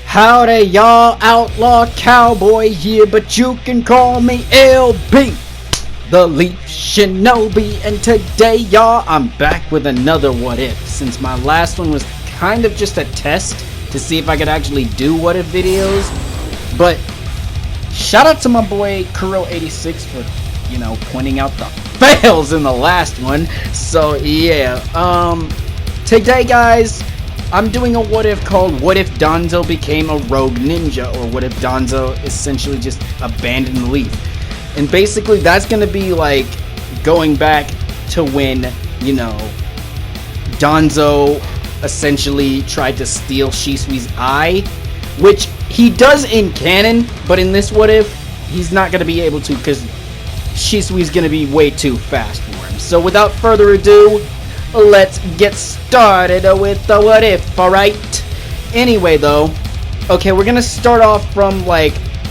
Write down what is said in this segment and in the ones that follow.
Howdy y'all, outlaw cowboy here, but you can call me LB, the Leaf Shinobi, and today y'all, I'm back with another what if, since my last one was kind of just a test to see if I could actually do what if videos. But shout out to my boy Kuro86 for, pointing out the fails in the last one. So yeah, today guys, I'm doing a what if called What If Danzo Became a Rogue Ninja, or what if Danzo essentially just abandoned the Leaf. And basically that's gonna be like going back to when, Danzo essentially tried to steal Shisui's eye, which he does in canon, but in this what if, he's not gonna be able to because Shisui's gonna be way too fast for him. So without further ado, let's get started with the what if, alright? Anyway though, okay, we're gonna start off from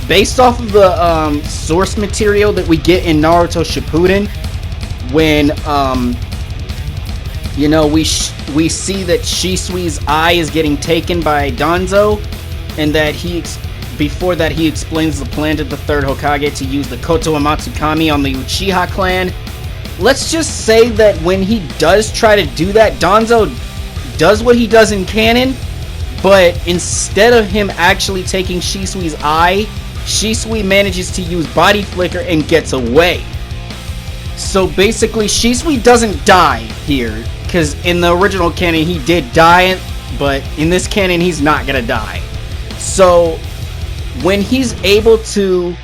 based off of the source material that we get in Naruto Shippuden, when we see that Shisui's eye is getting taken by Danzo, and that before that he explains the plan to the third Hokage to use the Koto Amatsu Kami on the Uchiha clan. Let's just say that when he does try to do that, Danzo does what he does in canon, but instead of him actually taking Shisui's eye, Shisui manages to use body flicker and gets away. So basically Shisui doesn't die here, because in the original canon he did die, but in this canon he's not gonna die. So when he's able to,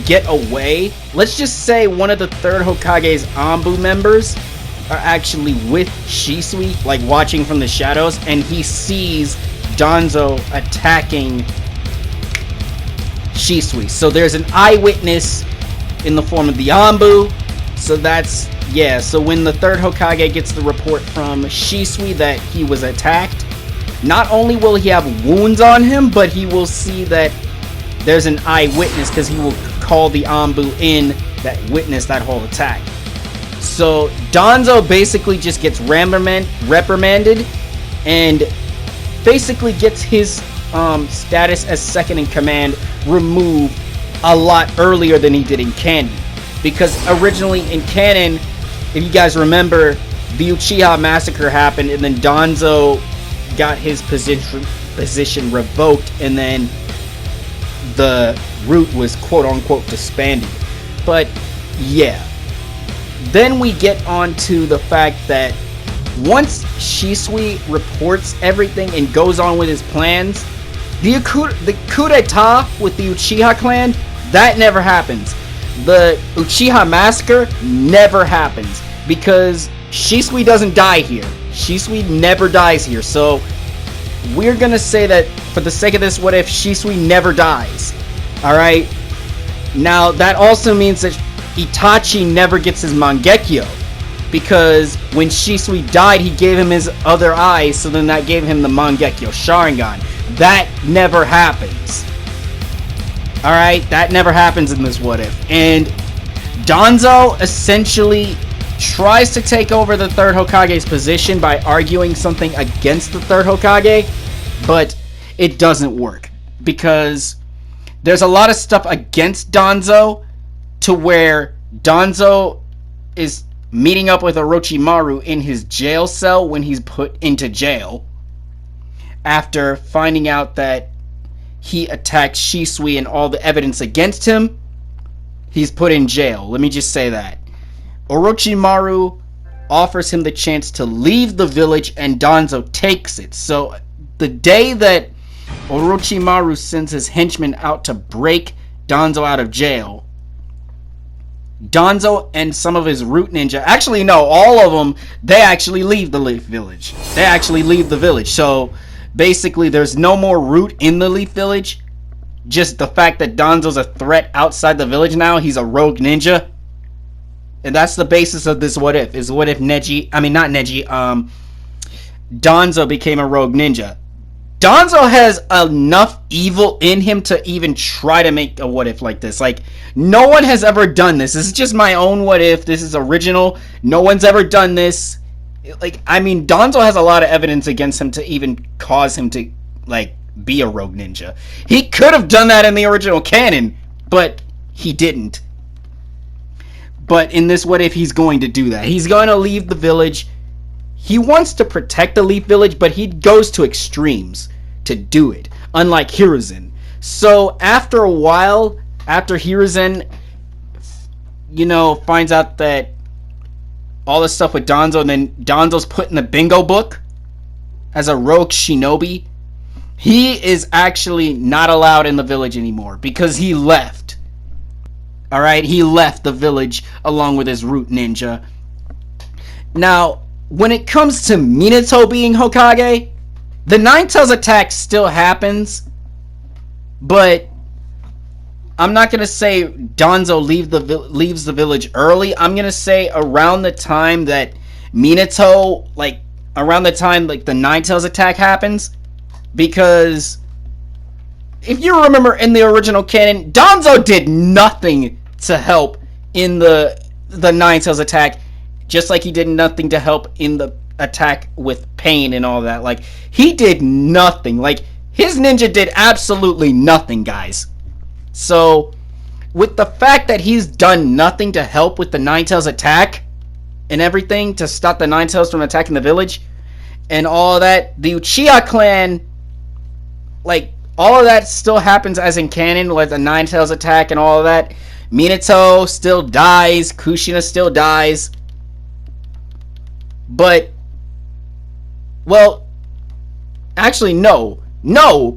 get away, let's just say one of the third Hokage's Anbu members are actually with Shisui, watching from the shadows, and he sees Danzo attacking Shisui. So there's an eyewitness in the form of the Anbu. So that's, yeah, so when the third Hokage gets the report from Shisui that he was attacked, not only will he have wounds on him, but he will see that there's an eyewitness, because he will call the Anbu in that witnessed that whole attack. So Danzo basically just gets reprimanded and basically gets his status as second in command removed a lot earlier than he did in canon. Because originally in canon, if you guys remember, the Uchiha massacre happened and then Danzo got his position revoked, and then the route was quote-unquote disbanded. But yeah, then we get on to the fact that once Shisui reports everything and goes on with his plans, the coup d'etat with the Uchiha clan, that never happens. The Uchiha massacre never happens, because Shisui doesn't die here. Shisui never dies here. So we're gonna say that for the sake of this what if, Shisui never dies. Alright? Now that also means that Itachi never gets his Mangekyo, because when Shisui died he gave him his other eye, so then that gave him the Mangekyo Sharingan. That never happens. Alright? That never happens in this what if. And Danzo essentially tries to take over the third Hokage's position by arguing something against the third Hokage, but it doesn't work, because there's a lot of stuff against Danzo, to where Danzo is meeting up with Orochimaru in his jail cell when he's put into jail after finding out that he attacked Shisui and all the evidence against him. He's put in jail. Let me just say that. Orochimaru offers him the chance to leave the village, and Danzo takes it. So the day that Orochimaru sends his henchmen out to break Danzo out of jail, Danzo and some of his root ninja, actually no, all of them, they actually leave the Leaf Village. They actually leave the village. So basically there's no more root in the Leaf Village. Just the fact that Danzo's a threat outside the village now. He's a rogue ninja. And that's the basis of this what if, is what if Danzo became a rogue ninja. Danzo has enough evil in him to even try to make a what if like this. No one has ever done this. This is just my own what if. This is original. No one's ever done this. Danzo has a lot of evidence against him to even cause him to, be a rogue ninja. He could have done that in the original canon, but he didn't. But in this what if, he's going to do that. He's going to leave the village. He wants to protect the Leaf Village, but he goes to extremes to do it, unlike Hiruzen. So after a while, after Hiruzen, finds out that all this stuff with Danzo, and then Danzo's put in the bingo book as a rogue shinobi, he is actually not allowed in the village anymore because he left. Alright, he left the village along with his root ninja. Now, when it comes to Minato being Hokage, the Nine Tails attack still happens, but I'm not going to say Danzo leaves the village early. I'm going to say around the time that Minato, around the time the Nine Tails attack happens, because if you remember in the original canon, Danzo did nothing to help in the Nine Tails attack, just like he did nothing to help in the attack with Pain and all that. He did nothing. His ninja did absolutely nothing, guys. So, with the fact that he's done nothing to help with the Nine Tails attack and everything to stop the Nine Tails from attacking the village and all that, the Uchiha clan, all of that still happens as in canon with the Nine Tails attack and all of that. Minato still dies, Kushina still dies. But, well, actually no,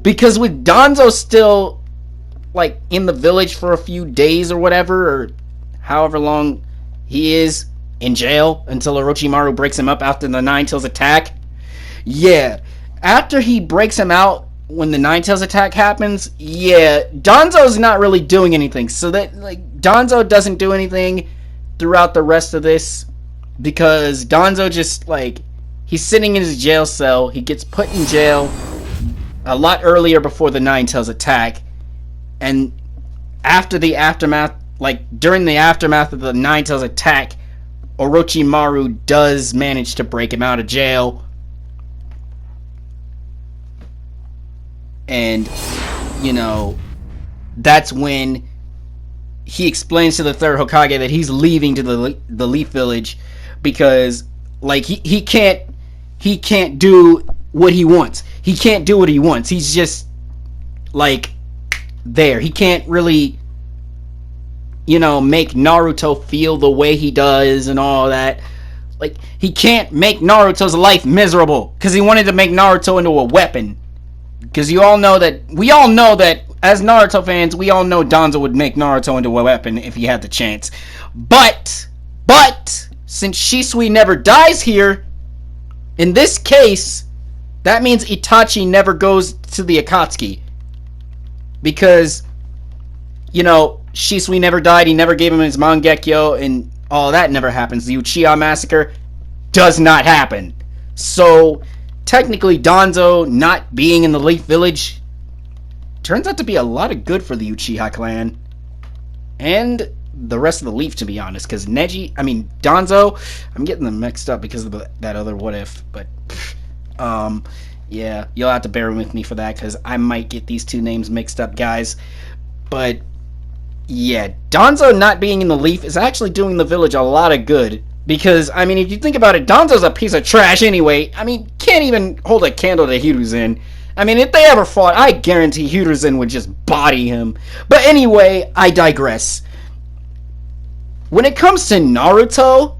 because with Danzo still in the village for a few days or whatever, or however long he is in jail until Orochimaru breaks him up after the Nine Tails attack. Yeah, after he breaks him out, when the Nine Tails attack happens, yeah, Danzo's not really doing anything. So that, Danzo doesn't do anything throughout the rest of this, because Danzo just, he's sitting in his jail cell. He gets put in jail a lot earlier before the Nine Tails attack. And after the aftermath, during the aftermath of the Nine Tails attack, Orochimaru does manage to break him out of jail. And, that's when he explains to the third Hokage that he's leaving to the Leaf Village because, he can't do what he wants. He can't do what he wants. He's just, there. He can't really, make Naruto feel the way he does and all that. He can't make Naruto's life miserable because he wanted to make Naruto into a weapon. Because we all know that, as Naruto fans, we all know Danzo would make Naruto into a weapon if he had the chance. But, since Shisui never dies here, in this case, that means Itachi never goes to the Akatsuki. Because, Shisui never died, he never gave him his Mangekyo, and all that never happens. The Uchiha Massacre does not happen. So, technically, Danzo not being in the Leaf Village turns out to be a lot of good for the Uchiha clan. And the rest of the Leaf, to be honest. Because Danzo, I'm getting them mixed up because of that other what if. But, yeah, you'll have to bear with me for that because I might get these two names mixed up, guys. But, yeah, Danzo not being in the Leaf is actually doing the village a lot of good. Because, if you think about it, Danzo's a piece of trash anyway. Can't even hold a candle to Hiruzen. If they ever fought, I guarantee Hiruzen would just body him. But anyway, I digress. When it comes to Naruto,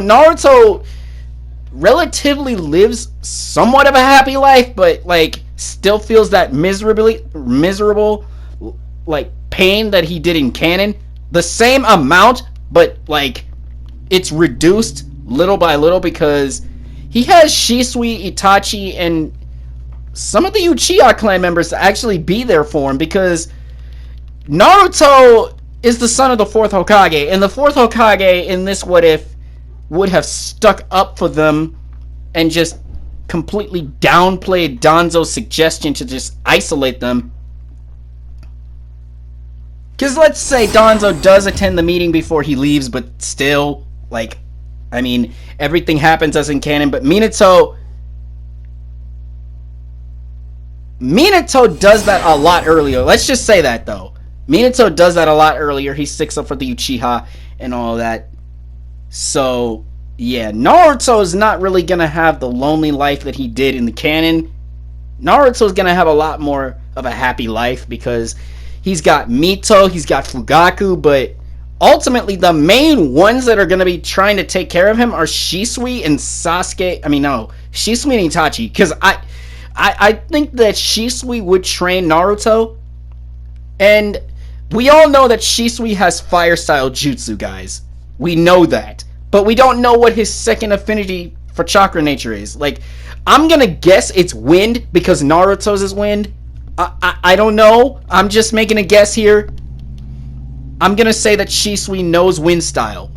Naruto relatively lives somewhat of a happy life, but, still feels that miserable, pain that he did in canon. The same amount, but, it's reduced little by little because he has Shisui, Itachi, and some of the Uchiha clan members to actually be there for him because Naruto is the son of the fourth Hokage, and the fourth Hokage in this what if would have stuck up for them and just completely downplayed Danzo's suggestion to just isolate them. Because let's say Danzo does attend the meeting before he leaves, but still, everything happens as in canon, but Minato Minato does that a lot earlier. Let's just say that, though. Minato does that a lot earlier. He sticks up for the Uchiha and all of that. So, yeah, Naruto is not really going to have the lonely life that he did in the canon. Naruto is going to have a lot more of a happy life because he's got Mito, he's got Fugaku, but ultimately the main ones that are going to be trying to take care of him are Shisui and Sasuke. I mean, no, Shisui and Itachi, because I think that Shisui would train Naruto, and we all know that Shisui has fire style jutsu, guys. We know that, but we don't know what his second affinity for chakra nature is. Like, I'm gonna guess it's wind because Naruto's is wind. I don't know. I'm just making a guess here. I'm gonna say that Shisui knows wind style.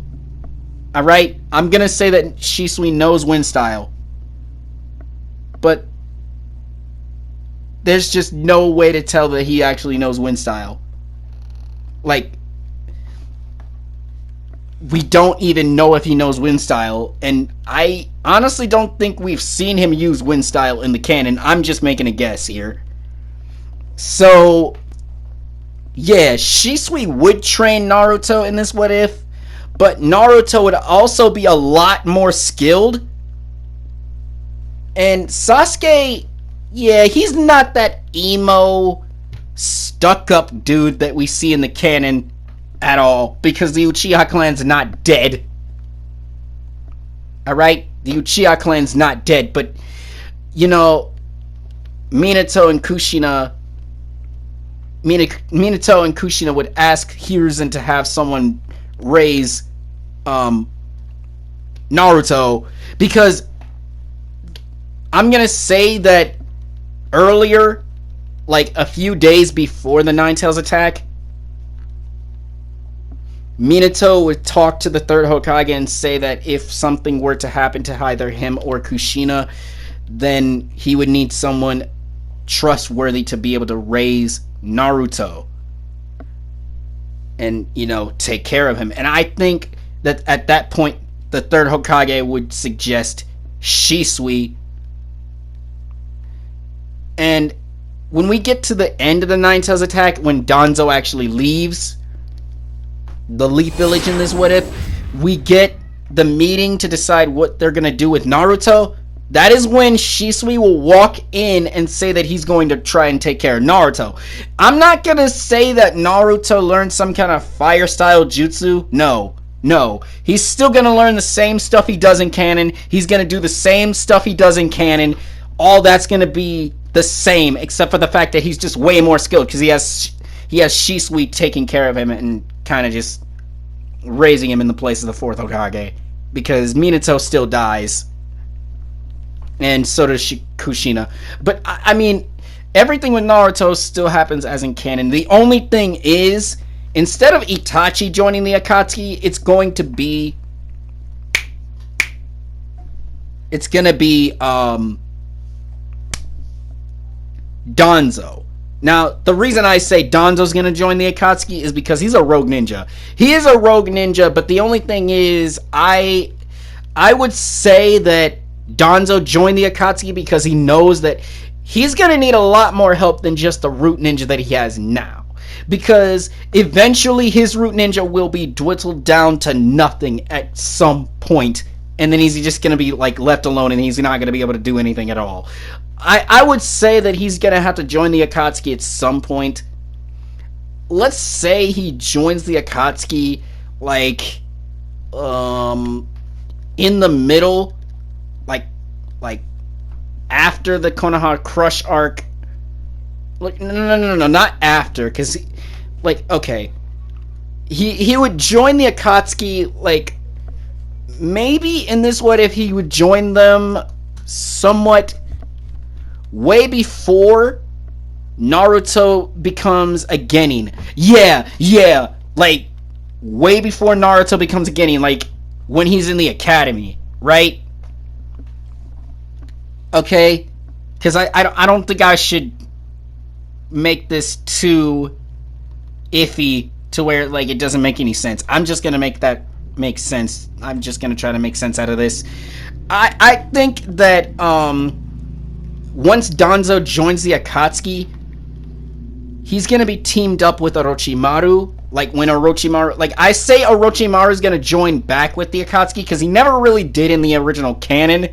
Alright? I'm gonna say that Shisui knows wind style. But there's just no way to tell that he actually knows wind style. Like, we don't even know if he knows wind style, and I honestly don't think we've seen him use wind style in the canon. I'm just making a guess here. So, yeah, Shisui would train Naruto in this what if, but Naruto would also be a lot more skilled. And Sasuke, yeah, he's not that emo, stuck-up dude that we see in the canon at all, because the Uchiha clan's not dead. Alright? The Uchiha clan's not dead, but, you know, Minato and Kushina would ask Hiruzen to have someone raise Naruto, because I'm gonna say that earlier, like a few days before the Nine Tails attack, Minato would talk to the third Hokage and say that if something were to happen to either him or Kushina, then he would need someone trustworthy to be able to raise Naruto and, you know, take care of him. And I think that at that point the third Hokage would suggest Shisui. And when we get to the end of the Nine Tails attack, when Danzo actually leaves the Leaf Village in this what if, we get the meeting to decide what they're gonna do with Naruto. That is when Shisui will walk in and say that he's going to try and take care of Naruto. I'm not gonna say that Naruto learned some kind of fire style jutsu. No. He's still gonna learn the same stuff he does in canon. He's gonna do the same stuff he does in canon. All that's gonna be the same, except for the fact that he's just way more skilled because he has Shisui taking care of him and kind of just raising him in the place of the fourth Hokage, because Minato still dies, and so does Kushina. But I mean, everything with Naruto still happens as in canon. The only thing is, instead of Itachi joining the Akatsuki, it's gonna be Danzo. Now, the reason I say Danzo's gonna join the Akatsuki is because he's a rogue ninja. He is a rogue ninja, but the only thing is, I would say that Danzo joined the Akatsuki because he knows that he's gonna need a lot more help than just the root ninja that he has now. Because eventually his root ninja will be dwindled down to nothing at some point, and then he's just gonna be like left alone and he's not gonna be able to do anything at all. I would say that he's going to have to join the Akatsuki at some point. Let's say he joins the Akatsuki, like, in the middle, like after the Konoha Crush arc. Like, no, not after, because, like, okay. He would join the Akatsuki, like, maybe in this what if he would join them somewhat way before Naruto becomes a genin. Yeah, like, way before Naruto becomes a genin, like, when he's in the academy, right? Okay? Because I don't think I should make this too iffy to where, like, it doesn't make any sense. I'm just gonna make that make sense. I'm just gonna try to make sense out of this. I think that, once Danzo joins the Akatsuki, he's gonna be teamed up with Orochimaru. Like when Orochimaru, like I say, Orochimaru's gonna join back with the Akatsuki because he never really did in the original canon.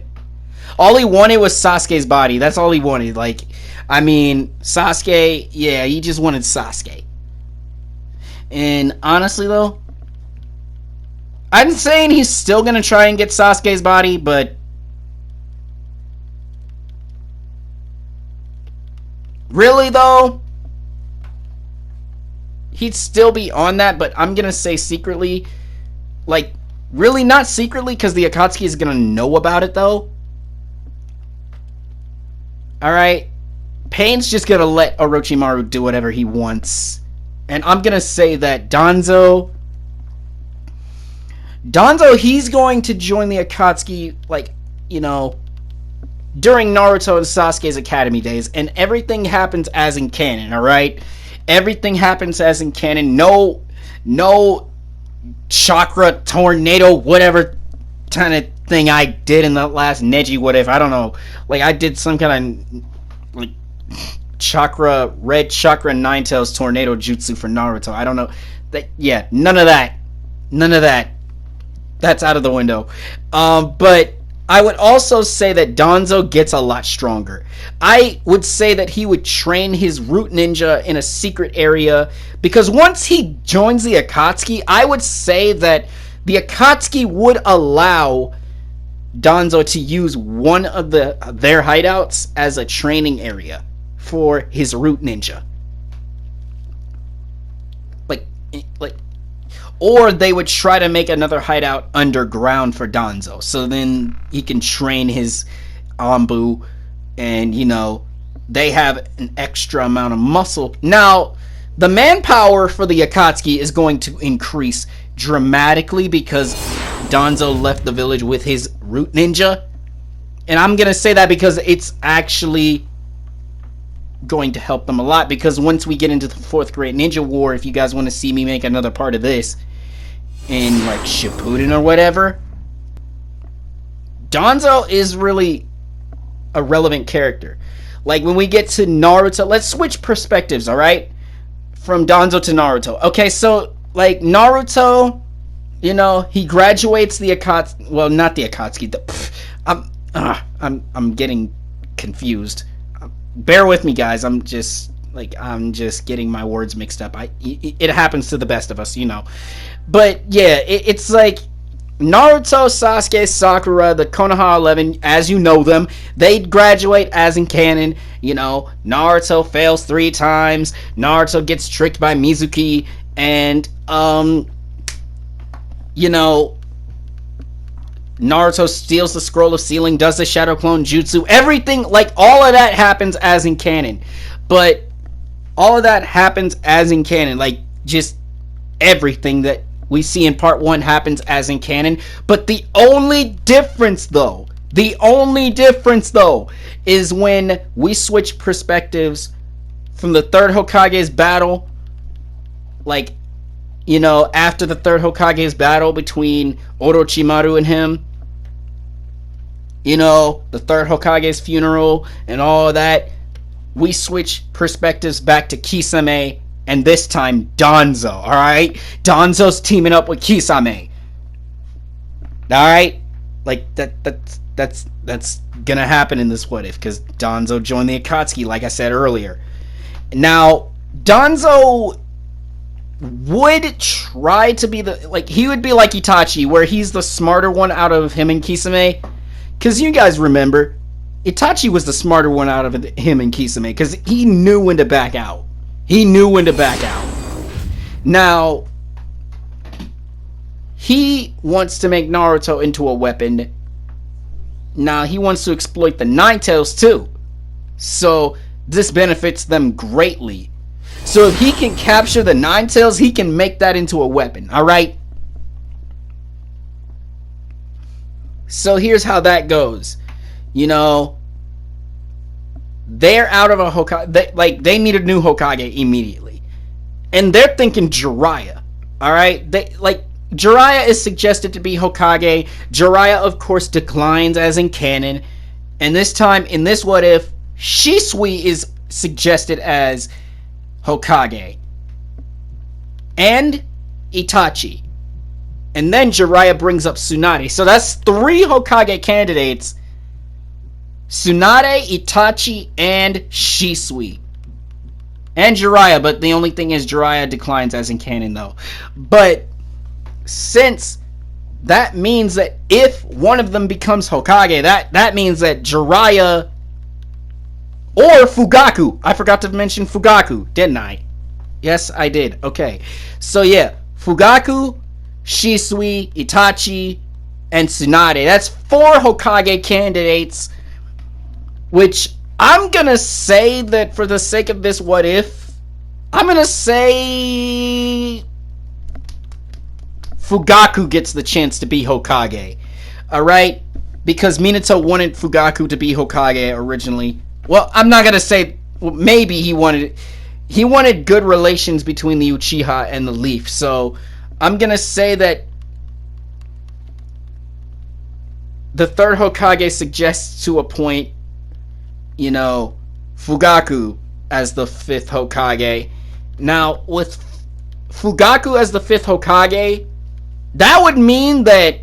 All he wanted was Sasuke's body. That's all he wanted. Like, I mean, Sasuke, yeah, he just wanted Sasuke. And honestly, though, I'm saying he's still gonna try and get Sasuke's body, but really, though, he'd still be on that, but I'm gonna say secretly. Like, really not secretly, because the Akatsuki is gonna know about it, though. Alright? Pain's just gonna let Orochimaru do whatever he wants. And I'm gonna say that Danzo, he's going to join the Akatsuki, like, you know, during Naruto and Sasuke's academy days. And everything happens as in canon, alright? Everything happens as in canon. No chakra, tornado, whatever kind of thing I did in the last Neji what if. I don't know. Like, I did some kind of, like, red chakra nine tails tornado jutsu for Naruto. I don't know. Yeah, none of that. That's out of the window. But I would also say that Danzo gets a lot stronger. I would say that he would train his root ninja in a secret area, because once he joins the Akatsuki, I would say that the Akatsuki would allow Danzo to use one of their hideouts as a training area for his root ninja. Like, or they would try to make another hideout underground for Danzo, so then he can train his Anbu, and, you know, they have an extra amount of muscle. Now, the manpower for the Akatsuki is going to increase dramatically because Danzo left the village with his root ninja. And I'm going to say that because it's actually going to help them a lot, because once we get into the 4th Great Ninja War, if you guys want to see me make another part of this in, like, Shippuden or whatever, Danzo is really a relevant character. Like, when we get to Naruto, let's switch perspectives, alright? From Danzo to Naruto. Okay, so, like, Naruto, you know, he graduates the Akatsuki, well, not the Akatsuki, I'm getting confused. Bear with me, guys. I'm just getting my words mixed up. It happens to the best of us, you know. But yeah, it's like Naruto, Sasuke, Sakura, the Konoha 11, as you know them, they graduate as in canon. You know, Naruto fails 3 times. Naruto gets tricked by Mizuki, and you know, Naruto steals the Scroll of Sealing, does the Shadow Clone Jutsu, everything, like, all of that happens as in canon. But all of that happens as in canon, like, just everything that we see in part 1 happens as in canon. But the only difference, though, is when we switch perspectives from the 3rd Hokage's battle, like, you know, after the 3rd Hokage's battle between Orochimaru and him, you know, the 3rd Hokage's funeral and all of that, we switch perspectives back to Kisame, and this time Danzo, alright? Danzo's teaming up with Kisame. Alright? Like, that's gonna happen in this what if, because Danzo joined the Akatsuki, like I said earlier. Now, Danzo would try to be he would be like Itachi, where he's the smarter one out of him and Kisame. Because you guys remember, Itachi was the smarter one out of him and Kisame, because he knew when to back out. Now, he wants to make Naruto into a weapon. Now, he wants to exploit the Nine Tails too. So, this benefits them greatly. So, if he can capture the Nine Tails, he can make that into a weapon, alright? So here's how that goes. You know, they're out of a Hokage. They need a new Hokage immediately. And they're thinking Jiraiya. Alright? Jiraiya is suggested to be Hokage. Jiraiya, of course, declines as in canon. And this time, in this what if, Shisui is suggested as Hokage. And Itachi. And then Jiraiya brings up Tsunade. So that's 3 Hokage candidates. Tsunade, Itachi, and Shisui. And Jiraiya, but the only thing is Jiraiya declines as in canon though. But since that means that if one of them becomes Hokage, that means that Jiraiya or Fugaku. I forgot to mention Fugaku, didn't I? Yes, I did. Okay. So yeah, Fugaku, Shisui, Itachi, and Tsunade. That's 4 Hokage candidates, which I'm gonna say that for the sake of this what if, I'm gonna say Fugaku gets the chance to be Hokage. Alright? Because Minato wanted Fugaku to be Hokage originally. Well, I'm not gonna say, well, maybe he wanted good relations between the Uchiha and the Leaf. So I'm gonna say that the 3rd Hokage suggests to appoint, Fugaku as the 5th Hokage. Now, with Fugaku as the 5th Hokage, that would mean that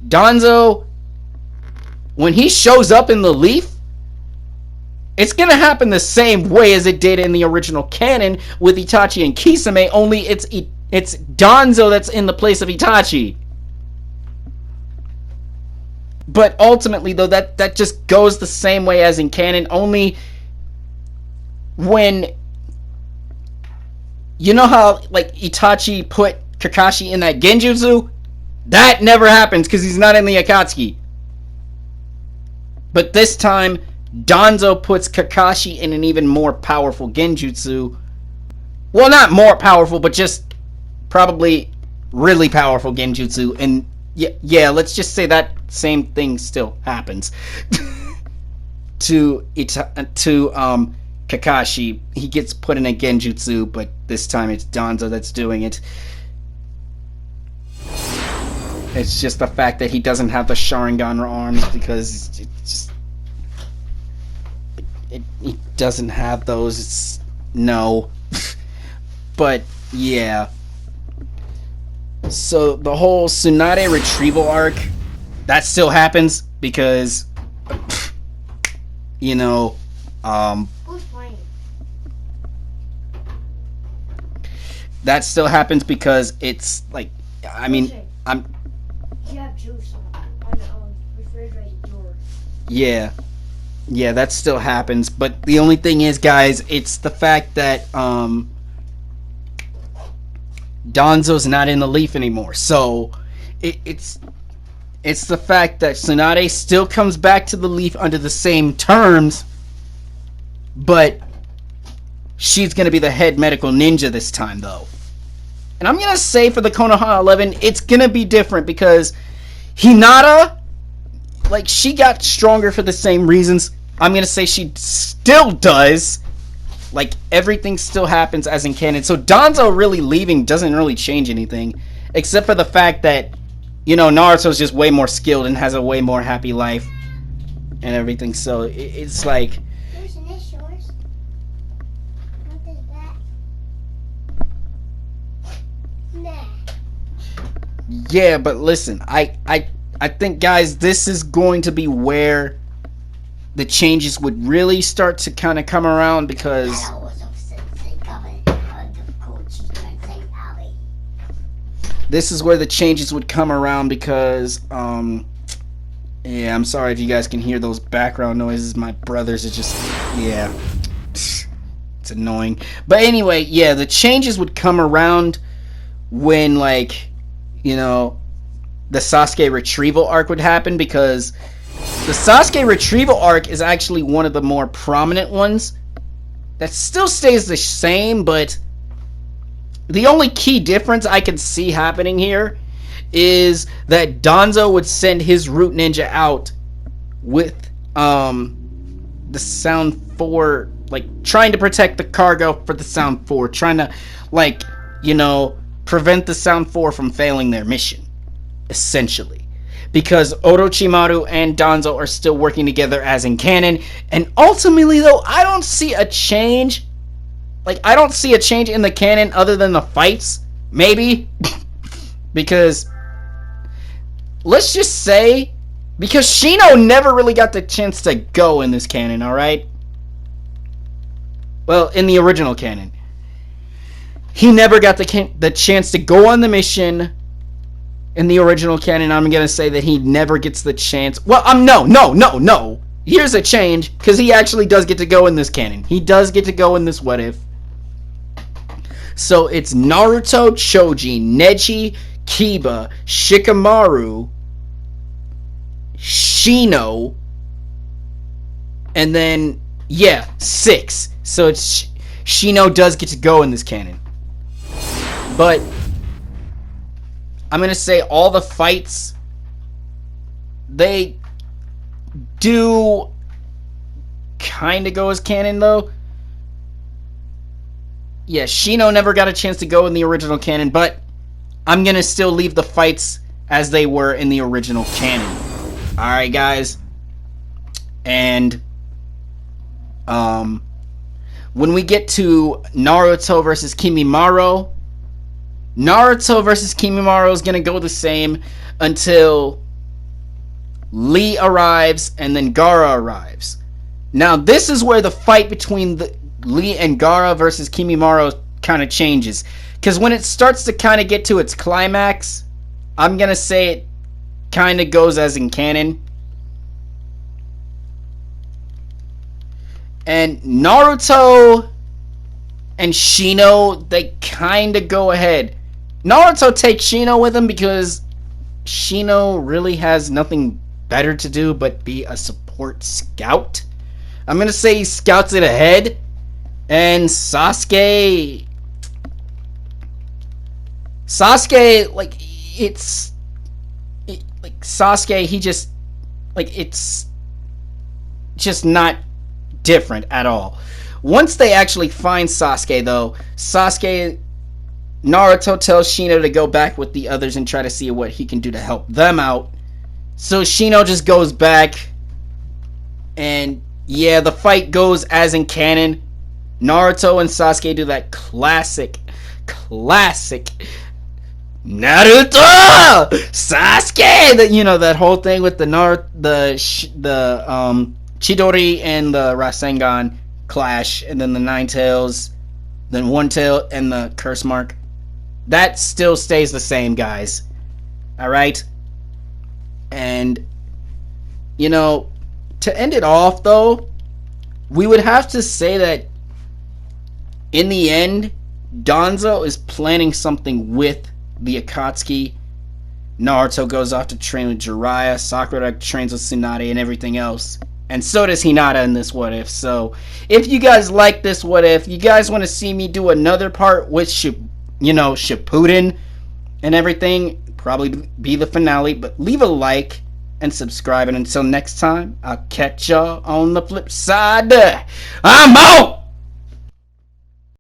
Danzo, when he shows up in the Leaf, it's gonna happen the same way as it did in the original canon with Itachi and Kisame, only it's Danzo that's in the place of Itachi. But ultimately, though, that just goes the same way as in canon, only when... You know how, like, Itachi put Kakashi in that Genjutsu? That never happens, because he's not in the Akatsuki. But this time, Danzo puts Kakashi in an even more powerful Genjutsu. Well, not more powerful, but just probably really powerful Genjutsu. And yeah, let's just say that same thing still happens to Kakashi. He gets put in a Genjutsu, but this time it's Danzo that's doing it. It's just the fact that he doesn't have the Sharingan arms, because he doesn't have those. No. But yeah. So the whole Tsunade retrieval arc, that still happens because Who's playing? That still happens because it's like, I mean, You have juice on the refrigerated door. Yeah, that still happens. But the only thing is, guys, it's the fact that Danzo's not in the Leaf anymore. So it's the fact that Tsunade still comes back to the Leaf under the same terms, but she's going to be the head medical ninja this time, though. And I'm going to say for the Konoha 11, it's going to be different because Hinata, like, she got stronger for the same reasons. I'm going to say she still does. Like, everything still happens as in canon. So Danzo really leaving doesn't really change anything. Except for the fact that, Naruto's just way more skilled and has a way more happy life. And everything. So it's like... Isn't this yours? What is that? Nah. Yeah, but listen. I think, guys, this is going to be where the changes would really start to kind of come around, because this is where the changes would come around, because yeah, I'm sorry if you guys can hear those background noises. My brothers are just, yeah, it's annoying. But anyway, yeah, the changes would come around when, like, the Sasuke retrieval arc would happen, because the Sasuke retrieval arc is actually one of the more prominent ones. That still stays the same, but the only key difference I can see happening here is that Danzo would send his root ninja out with the Sound 4, like, trying to protect the cargo for the Sound 4, trying to, like, prevent the Sound 4 from failing their mission, essentially. because Orochimaru and Danzo are still working together as in canon. And ultimately, though, I don't see a change. Like, I don't see a change in the canon other than the fights. Maybe. Because, let's just say, because Shino never really got the chance to go in this canon, alright? Well, in the original canon. He never got the chance to go on the mission. In the original canon, I'm going to say that he never gets the chance. Well, no. Here's a change, because he actually does get to go in this canon. He does get to go in this what if. So it's Naruto, Choji, Neji, Kiba, Shikamaru, Shino, and then, yeah, 6. So it's Shino does get to go in this canon. But I'm going to say all the fights, they do kind of go as canon, though. Yeah, Shino never got a chance to go in the original canon, but I'm going to still leave the fights as they were in the original canon. Alright, guys. And, when we get to Naruto versus Kimimaro, Naruto versus Kimimaro is going to go the same until Lee arrives and then Gaara arrives. Now, this is where the fight between Lee and Gaara versus Kimimaro kind of changes. Because when it starts to kind of get to its climax, I'm going to say it kind of goes as in canon. And Naruto and Shino, they kind of go ahead. Naruto takes Shino with him because Shino really has nothing better to do but be a support scout. I'm going to say he scouts it ahead. And Sasuke, like, Sasuke, he just, like, it's just not different at all. Once they actually find Sasuke, though, Naruto tells Shino to go back with the others and try to see what he can do to help them out. So Shino just goes back, and yeah, the fight goes as in canon. Naruto and Sasuke do that classic Naruto Sasuke, that whole thing with the Chidori and the Rasengan clash, and then the Nine Tails, then One Tail, and the Curse Mark. That still stays the same, guys. Alright? And, to end it off, though, we would have to say that, in the end, Danzo is planning something with the Akatsuki. Naruto goes off to train with Jiraiya. Sakura trains with Tsunade and everything else. And so does Hinata in this what if. So, if you guys like this what if, you guys want to see me do another part with Shippuden and everything, probably be the finale. But leave a like and subscribe. And until next time, I'll catch y'all on the flip side. I'm out!